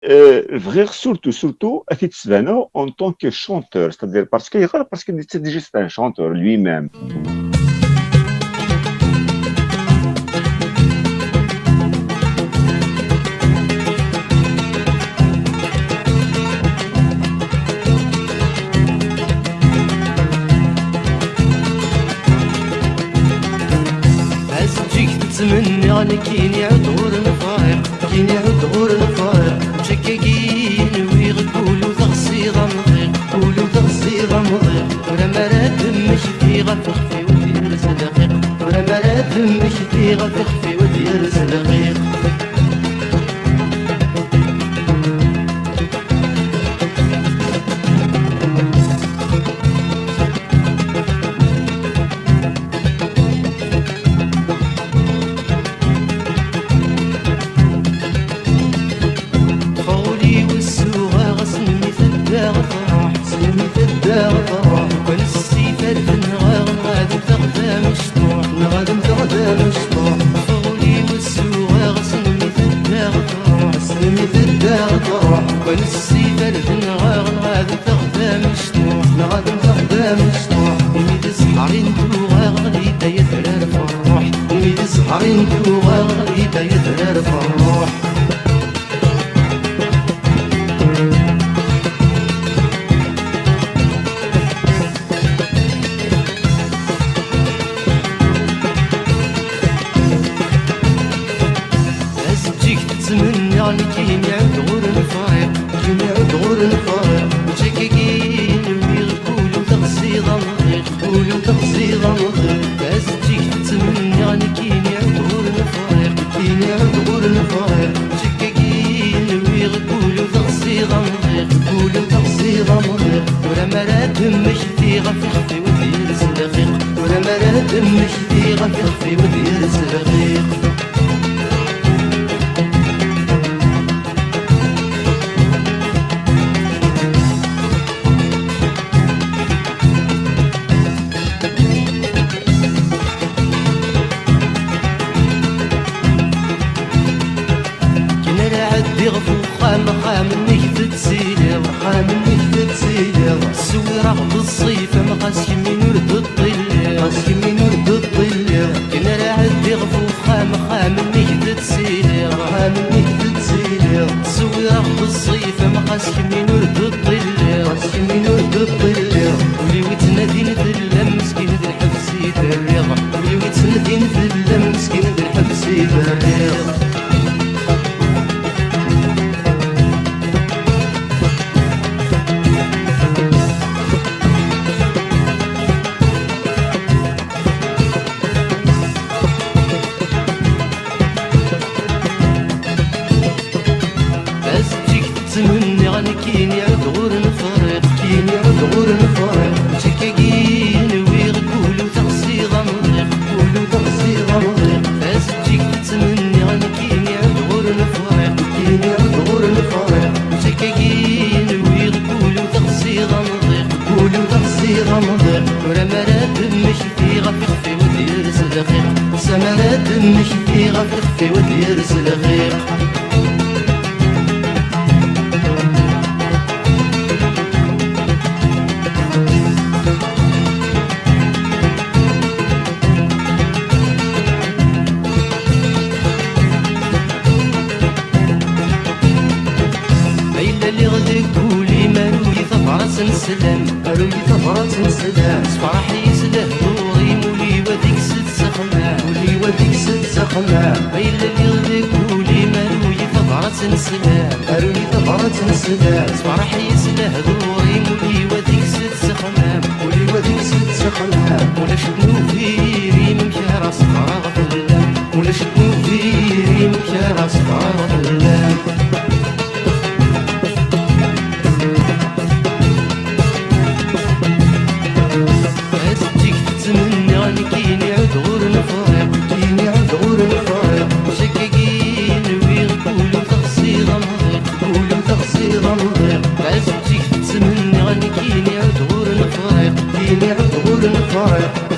Vraiment, surtout à titre personnel en tant que chanteur, c'est-à-dire parce que c'est déjà un chanteur lui-même. عز تجيك تتمنى غني كين يعود غور الفايق كين يعود غور الفايق مشككين ويغقولوا تغصيغة مضيق قولوا تغصيغة مضيق ولا مراد مش في غفق في ودير سلقيق ولا مراد مش في غفق في ودير سلقيق ونسي فرد نغادم تغدا مشطوح نغادم تغدا مشطوح فغولي والسواغ سنمي تدا غطروح سنمي تدا غطروح ونسي فرد نغادم تغدا مشطوح نغادم تغدا مشطوح يميد سحرين توغا غليدا يدرار فروح يميد سحرين توغا غليدا يدرار فروح تمنى غني كين يعود غور الفايق كين يعود غور الفايق مشككين ويقولوا تغصيغة مضيق قولوا تغصيغة مضيق باز تجيك تمنى غني كين يعود غور الفايق كين يعود غور الفايق مشككين ويقولوا تغصيغة مضيق قولوا تغصيغة مضيق ولا مراد مش في غفق في ودير سلقيق ولا مراد مش في غفق في ودير سلقيق يغفو خام نكتت سيلة وخام نكتت سيلة سوي رغب الصيف مقاس يمين ورد الطلة مقاس يمين ورد الطلة كنا راعد يغفو خام نكتت سيلة وخام نكتت سيلة سوي رغب الصيف مقاس يمين ورد الطلة مقاس يمين ورد الطلة ولي ويتنادين في اللم مسكين ذي الحبس يفرغ ولي ويتنادين في اللم مسكين ذي الحبس يفرغ تمنى غني كين يعود غور الفريق كين يعود غور الفريق مشككين ويقولوا تغصيغة مضيق قولوا تغصيغة مضيق فاس تجيك تمنى غني كين يعود غور الفريق كين يعود غور الفريق مشككين ويقولوا تغصيغة مضيق قولوا تغصيغة مضيق ولا مراد مش في غفق في ودير سلقيق سمراد مش في غفق في ودير سلقيق سلام قالوا لي ثفرة سلام فرح يسله دوري مولي وديك ست سخمام مولي وديك ست سخمام هيلا اللي غدك ولي مالو ثفرة سلام قالوا لي ثفرة سلام فرح يسله دوري مولي وديك ست سخمام مولي وديك ست سخمام ولا شدنو فيري من كراس فراغ في اللام ولا شدنو فيري من كراس فراغ في اللام كين يعود غور الفريق كين يعود غور الفريق مشككين ويقولوا تغصيغة مضيق قولوا تغصيغة مضيق عز تجيك تمنى غني كين يعود غور الفريق كين يعود غور الفريق